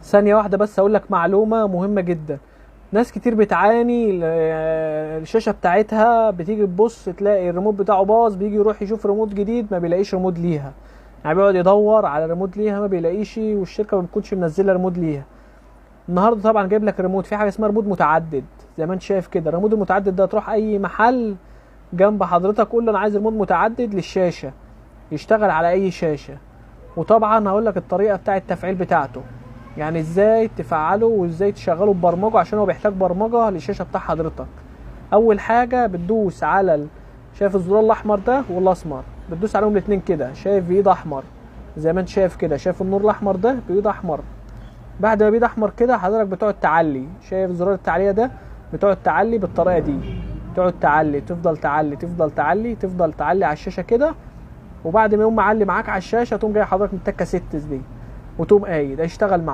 ثانية واحدة بس اقول لك معلومة مهمة جدا. ناس كتير بتعاني الشاشة بتاعتها، بتيجي تبص تلاقي الريموت بتاعه باظ، بيجي يروح يشوف ريموت جديد ما بيلاقيش ريموت ليها. يعني بيقعد يدور على ريموت ليها ما بيلاقيش، والشركة ما بتكونش منزلة ريموت ليها. النهارده طبعا جايب لك ريموت، في حاجة اسمها ريموت متعدد زي ما انت شايف كده. الريموت المتعدد ده تروح اي محل جنب حضرتك قول له انا عايز ريموت متعدد للشاشة، يشتغل على اي شاشة. وطبعا هقول لك الطريقة بتاع التفعيل بتاعته، يعني ازاي تفعله وازاي تشغله ببرمجه، عشان هو بيحتاج برمجه للشاشه بتاع حضرتك. اول حاجه بتدوس على شايف الزرار الاحمر ده والاسمر، بتدوس عليهم الاثنين كده، شايف بايد احمر زي ما انت شايف كده، شايف النور الاحمر ده بايد احمر. بعد ما بايد احمر كده حضرتك بتقعد تعلي، شايف زرار التعليه ده، بتقعد تعلي بالطريقه دي، تقعد تعلي، تفضل تعلي تفضل تعلي تفضل تعلي على الشاشه كده. وبعد ما يقوم معلي معاك على الشاشه تقوم جاي حضرتك متكه ستس دي، وتقوم قايد هيشتغل معاك.